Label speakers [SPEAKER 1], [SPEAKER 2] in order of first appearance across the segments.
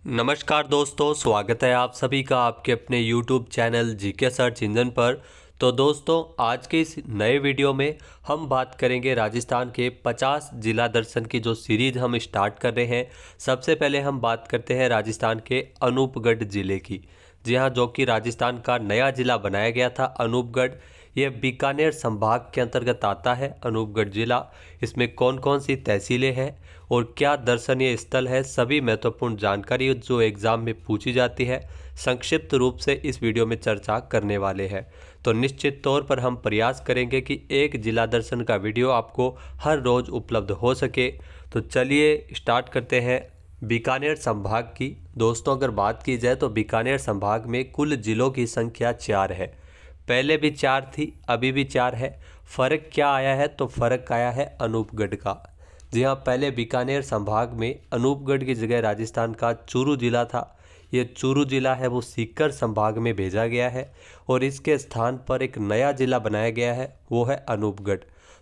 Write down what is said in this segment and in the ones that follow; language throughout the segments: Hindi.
[SPEAKER 1] नमस्कार दोस्तों, स्वागत है आप सभी का आपके अपने YouTube channel GK search engine पर। तो दोस्तों, आज के इस नए वीडियो में हम बात करेंगे राजस्थान के 50 जिला दर्शन की जो सीरीज़ हम स्टार्ट कर रहे हैं। सबसे पहले हम बात करते हैं राजस्थान के अनूपगढ़ ज़िले की। जी हाँ, जो कि राजस्थान का नया ज़िला बनाया गया था अनूपगढ़। यह बीकानेर संभाग के अंतर्गत आता है अनूपगढ़ ज़िला। इसमें कौन कौन सी तहसीलें हैं और क्या दर्शनीय स्थल है, सभी महत्वपूर्ण जानकारी जो एग्ज़ाम में पूछी जाती है, संक्षिप्त रूप से इस वीडियो में चर्चा करने वाले हैं। तो निश्चित तौर पर हम प्रयास करेंगे कि एक जिला दर्शन का वीडियो आपको हर रोज़ उपलब्ध हो सके। तो चलिए स्टार्ट करते हैं बीकानेर संभाग की। दोस्तों, अगर बात की जाए तो बीकानेर संभाग में कुल जिलों की संख्या 4 है। पहले भी 4 थी, अभी भी 4 है। फ़र्क क्या आया है? तो फ़र्क आया है अनूपगढ़ का। जी हाँ, पहले बीकानेर संभाग में अनूपगढ़ की जगह राजस्थान का चूरू जिला था। ये चूरू जिला है वो सीकर संभाग में भेजा गया है और इसके स्थान पर एक नया जिला बनाया गया है, वो है अनूपगढ़।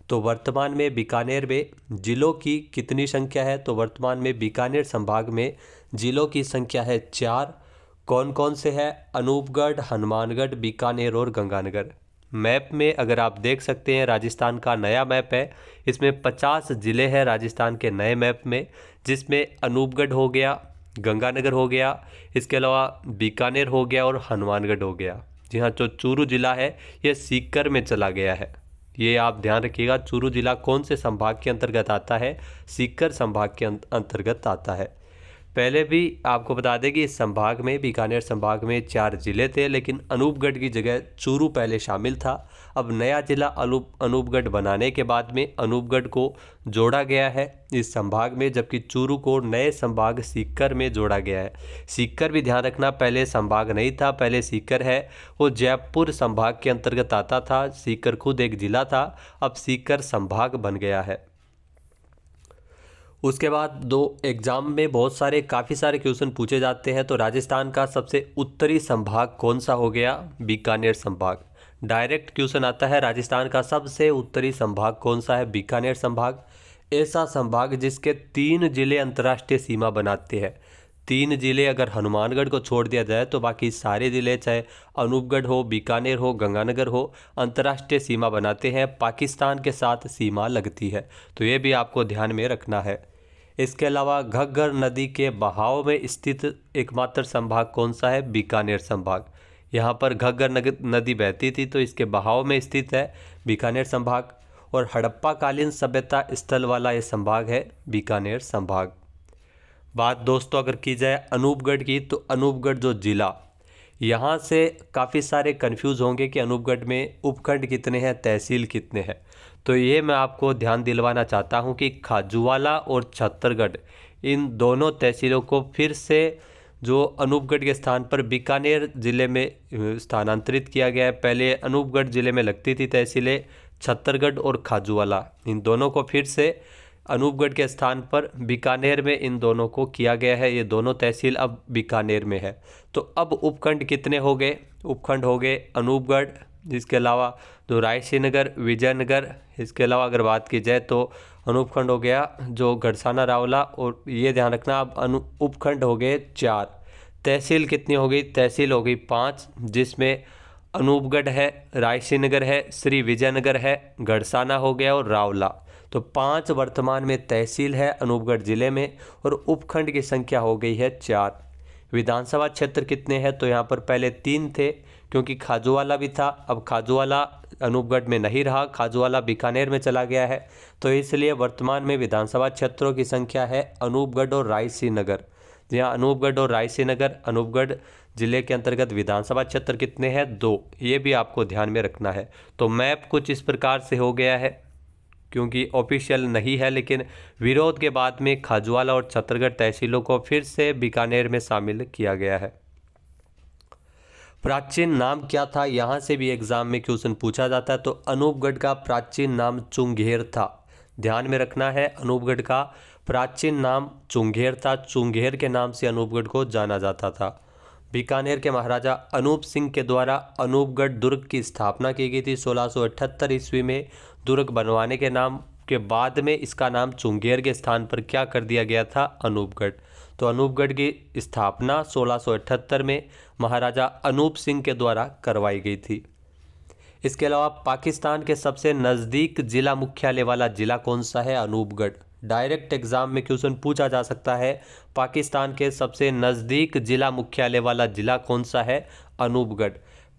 [SPEAKER 1] तो वर्तमान में बीकानेर में जिलों की कितनी संख्या है? तो वर्तमान में बीकानेर संभाग में जिलों की संख्या है 4। कौन कौन से हैं? अनूपगढ़, हनुमानगढ़, बीकानेर और गंगानगर। मैप में अगर आप देख सकते हैं, राजस्थान का नया मैप है, इसमें 50 ज़िले हैं राजस्थान के नए मैप में, जिसमें अनूपगढ़ हो गया, गंगानगर हो गया, इसके अलावा बीकानेर हो गया और हनुमानगढ़ हो गया। जी हाँ, जो चूरू जिला है ये सीकर में चला गया है। ये आप ध्यान रखिएगा, चूरू जिला कौन से संभाग के अंतर्गत आता है? सीकर संभाग के अंतर्गत आता है। पहले भी आपको बता दें कि इस संभाग में, बीकानेर संभाग में 4 ज़िले थे, लेकिन अनूपगढ़ की जगह चूरू पहले शामिल था। अब नया ज़िला अनूपगढ़ बनाने के बाद में अनूपगढ़ को जोड़ा गया है इस संभाग में, जबकि चूरू को नए संभाग सीकर में जोड़ा गया है। सीकर भी ध्यान रखना, पहले संभाग नहीं था, पहले सीकर है, वो जयपुर संभाग के अंतर्गत आता था। सीकर खुद एक ज़िला था, अब सीकर संभाग बन गया है। उसके बाद दो एग्ज़ाम में काफ़ी सारे क्वेश्चन पूछे जाते हैं। तो राजस्थान का सबसे उत्तरी संभाग कौन सा हो गया? बीकानेर संभाग। डायरेक्ट क्वेश्चन आता है, राजस्थान का सबसे उत्तरी संभाग कौन सा है? बीकानेर संभाग। ऐसा संभाग जिसके 3 जिले अंतर्राष्ट्रीय सीमा बनाते हैं। 3 जिले अगर हनुमानगढ़ को छोड़ दिया जाए तो बाकी सारे ज़िले, चाहे अनूपगढ़ हो, बीकानेर हो, गंगानगर हो, अंतर्राष्ट्रीय सीमा बनाते हैं, पाकिस्तान के साथ सीमा लगती है। तो ये भी आपको ध्यान में रखना है। इसके अलावा घग्गर नदी के बहाव में स्थित एकमात्र संभाग कौन सा है? बीकानेर संभाग। यहाँ पर घग्गर नदी बहती थी, तो इसके बहाव में स्थित है बीकानेर संभाग। और हड़प्पा कालीन सभ्यता स्थल वाला ये संभाग है बीकानेर संभाग। बात दोस्तों अगर की जाए अनूपगढ़ की, तो अनूपगढ़ जो जिला, यहाँ से काफ़ी सारे कंफ्यूज होंगे कि अनूपगढ़ में उपखंड कितने हैं, तहसील कितने हैं। तो ये मैं आपको ध्यान दिलवाना चाहता हूँ कि खाजूवाला और छत्तरगढ़, इन दोनों तहसीलों को फिर से जो अनूपगढ़ के स्थान पर बीकानेर ज़िले में स्थानांतरित किया गया है। पहले अनूपगढ़ ज़िले में लगती थी तहसीलें, छत्तरगढ़ और खाजूवाला, इन दोनों को फिर से अनूपगढ़ के स्थान पर बीकानेर में इन दोनों को किया गया है। ये दोनों तहसील अब बीकानेर में है। तो अब उपखंड कितने हो गए? उपखंड हो गए अनूपगढ़, इसके अलावा जो रायसीनगर, विजयनगर, इसके अलावा अगर बात की जाए तो अनुपखंड हो गया जो गड़साना रावला। और ये ध्यान रखना, अब उपखंड हो गए 4। तहसील कितनी हो गई? तहसील हो गई 5, जिसमें अनूपगढ़ है, रायसीनगर है, श्री विजयनगर है, गड़साना हो गया और रावला। तो 5 वर्तमान में तहसील है अनूपगढ़ ज़िले में और उपखंड की संख्या हो गई है 4। विधानसभा क्षेत्र कितने हैं? तो यहाँ पर पहले 3 थे, क्योंकि खाजूवाला भी था। अब खाजूवाला अनूपगढ़ में नहीं रहा, खाजूवाला बीकानेर में चला गया है। तो इसलिए वर्तमान में विधानसभा क्षेत्रों की संख्या है अनूपगढ़ और रायसीनगर। जहाँ अनूपगढ़ और रायसीनगर, अनूपगढ़ ज़िले के अंतर्गत विधानसभा क्षेत्र कितने हैं? 2। ये भी आपको ध्यान में रखना है। तो मैप कुछ इस प्रकार से हो गया है, क्योंकि ऑफिशियल नहीं है, लेकिन विरोध के बाद में खाजूवाला और छत्तरगढ़ तहसीलों को फिर से बीकानेर में शामिल किया गया है। प्राचीन नाम क्या था? यहाँ से भी एग्जाम में क्वेश्चन पूछा जाता है। तो अनूपगढ़ का प्राचीन नाम चुंगेर था। ध्यान में रखना है, अनूपगढ़ का प्राचीन नाम चुंगेर था। चुंगेर के नाम से अनूपगढ़ को जाना जाता था। बीकानेर के महाराजा अनूप सिंह के द्वारा अनूपगढ़ दुर्ग की स्थापना की गई थी 1678 ईस्वी में। दुर्ग बनवाने के नाम के बाद में इसका नाम चुंगेर के स्थान पर क्या कर दिया गया था? अनूपगढ़। तो अनूपगढ़ की स्थापना 1678 में महाराजा अनूप सिंह के द्वारा करवाई गई थी। इसके अलावा पाकिस्तान के सबसे नज़दीक जिला मुख्यालय वाला जिला कौन सा है? अनूपगढ़। डायरेक्ट एग्जाम में क्वेश्चन पूछा जा सकता है, पाकिस्तान के सबसे नज़दीक जिला मुख्यालय वाला जिला कौन सा है? अनूपगढ़।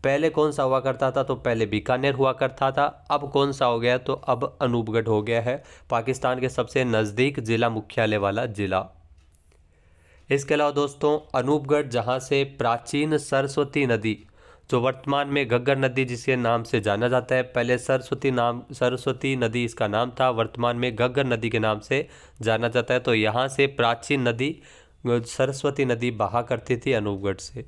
[SPEAKER 1] पहले कौन सा हुआ करता था? तो पहले बीकानेर हुआ करता था। अब कौन सा हो गया? तो अब अनूपगढ़ हो गया है पाकिस्तान के सबसे नज़दीक जिला मुख्यालय वाला जिला। इसके अलावा दोस्तों, अनूपगढ़ जहाँ से प्राचीन सरस्वती नदी, जो वर्तमान में घग्गर नदी जिसके नाम से जाना जाता है, पहले सरस्वती नदी इसका नाम था, वर्तमान में घग्गर नदी के नाम से जाना जाता है। तो यहाँ से प्राचीन नदी सरस्वती नदी बहा करती थी अनूपगढ़ से।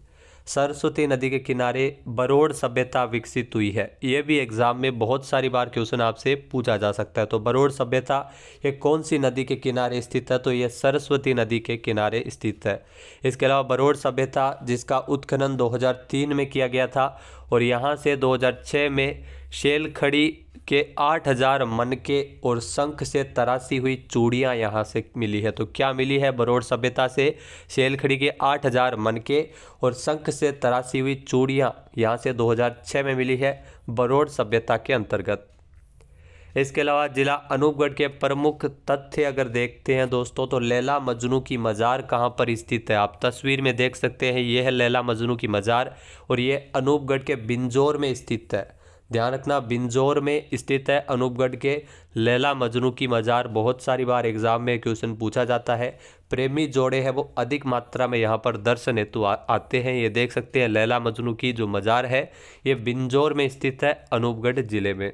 [SPEAKER 1] सरस्वती नदी के किनारे बरोड़ सभ्यता विकसित हुई है। ये भी एग्जाम में बहुत सारी बार क्वेश्चन आपसे पूछा जा सकता है। तो बरोड़ सभ्यता ये कौन सी नदी के किनारे स्थित है? तो ये सरस्वती नदी के किनारे स्थित है। इसके अलावा बरोड़ सभ्यता जिसका उत्खनन 2003 में किया गया था और यहाँ से 2006 में शेलखड़ी के 8000 मनके और शंख से तराशी हुई चूड़ियाँ यहाँ से मिली है। तो क्या मिली है बरोड़ सभ्यता से? शेलखड़ी के 8000 मनके और शंख से तराशी हुई चूड़ियाँ यहाँ से 2006 में मिली है बरोड़ सभ्यता के अंतर्गत। इसके अलावा जिला अनूपगढ़ के प्रमुख तथ्य अगर देखते हैं दोस्तों, तो लैला मजनू की मज़ार कहाँ पर स्थित है? आप तस्वीर में देख सकते हैं, ये है लैला मजनू की मज़ार और ये अनूपगढ़ के बिंजौर में स्थित है। ध्यान रखना, बिंजौर में स्थित है अनूपगढ़ के लैला मजनू की मज़ार। बहुत सारी बार एग्जाम में क्वेश्चन पूछा जाता है। प्रेमी जोड़े हैं वो अधिक मात्रा में यहाँ पर दर्शन हेतु आते हैं। ये देख सकते हैं लैला मजनू की जो मज़ार है ये बिंजौर में स्थित है अनूपगढ़ जिले में।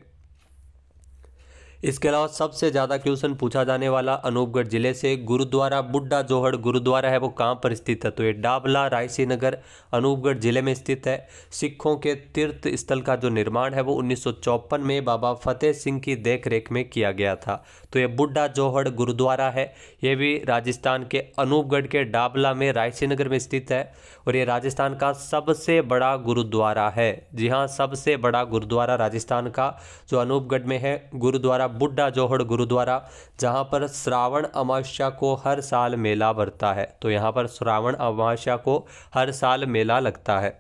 [SPEAKER 1] इसके अलावा सबसे ज़्यादा क्वेश्चन पूछा जाने वाला अनूपगढ़ जिले से गुरुद्वारा बुड्ढा जोहड़ गुरुद्वारा है वो कहाँ पर स्थित है? तो ये डाबला रायसी नगर अनूपगढ़ जिले में स्थित है। सिखों के तीर्थ स्थल का जो निर्माण है वो 1954 में बाबा फतेह सिंह की देखरेख में किया गया था। तो ये बुड्ढा जोहड़ गुरुद्वारा है, ये भी राजस्थान के अनूपगढ़ के डाबला में रायसी नगर में स्थित है और ये राजस्थान का सबसे बड़ा गुरुद्वारा है। जी हाँ, सबसे बड़ा गुरुद्वारा राजस्थान का जो अनूपगढ़ में है गुरुद्वारा बुड्ढा जोहड़ गुरुद्वारा, जहाँ पर श्रावण अमावस्या को हर साल मेला भरता है। तो यहाँ पर श्रावण अमावस्या को हर साल मेला लगता है।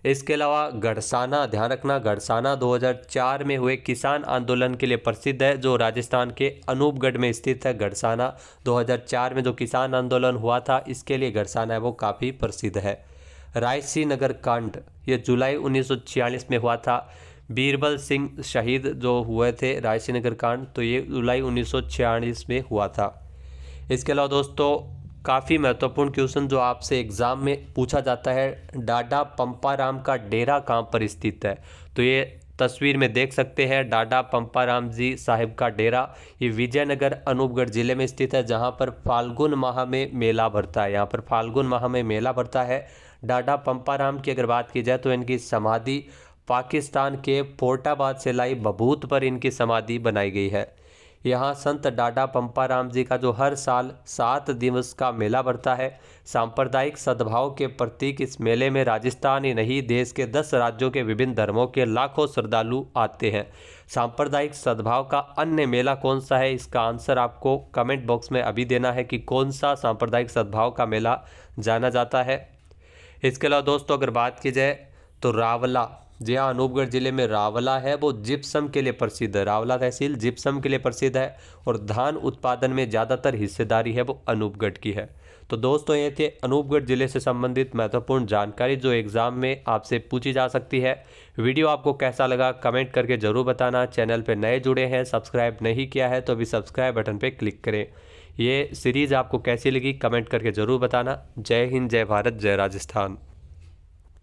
[SPEAKER 1] इसके अलावा गढ़साना, ध्यान रखना, गढ़साना 2004 में हुए किसान आंदोलन के लिए प्रसिद्ध है, जो राजस्थान के अनूपगढ़ में स्थित है। गढ़साना 2004 में जो किसान आंदोलन हुआ था इसके लिए गढ़साना है वो काफ़ी प्रसिद्ध है। रायसी नगर कांड ये जुलाई 1946 में हुआ था। बीरबल सिंह शहीद जो हुए थे रायसी नगर कांड, तो ये जुलाई 1946 में हुआ था। इसके अलावा दोस्तों काफ़ी महत्वपूर्ण क्वेश्चन जो आपसे एग्ज़ाम में पूछा जाता है, डाडा पंपाराम का डेरा कहाँ पर स्थित है? तो ये तस्वीर में देख सकते हैं डाडा पंपाराम जी साहिब का डेरा, ये विजयनगर अनूपगढ़ जिले में स्थित है, जहाँ पर फाल्गुन माह में मेला भरता है। यहाँ पर फाल्गुन माह में मेला भरता है। डाडा पंपाराम की अगर बात की जाए तो इनकी समाधि पाकिस्तान के पोर्टाबाद से लाई बभूत पर इनकी समाधि बनाई गई है। यहाँ संत डाडा पंपाराम जी का जो हर साल 7 दिवस का मेला भरता है। सांप्रदायिक सद्भाव के प्रतीक इस मेले में राजस्थान ही नहीं देश के 10 राज्यों के विभिन्न धर्मों के लाखों श्रद्धालु आते हैं। सांप्रदायिक सद्भाव का अन्य मेला कौन सा है? इसका आंसर आपको कमेंट बॉक्स में अभी देना है कि कौन सा सांप्रदायिक सद्भाव का मेला जाना जाता है। इसके अलावा दोस्तों अगर बात की जाए तो रावला, जी हाँ, अनूपगढ़ जिले में रावला है वो जिप्सम के लिए प्रसिद्ध है। रावला तहसील जिप्सम के लिए प्रसिद्ध है और धान उत्पादन में ज़्यादातर हिस्सेदारी है वो अनूपगढ़ की है। तो दोस्तों ये थे अनूपगढ़ जिले से संबंधित महत्वपूर्ण जानकारी जो एग्ज़ाम में आपसे पूछी जा सकती है। वीडियो आपको कैसा लगा कमेंट करके ज़रूर बताना। चैनल पर नए जुड़े हैं, सब्सक्राइब नहीं किया है तो अभी सब्सक्राइब बटन पर क्लिक करें। ये सीरीज़ आपको कैसी लगी कमेंट करके ज़रूर बताना। जय हिंद, जय भारत, जय राजस्थान।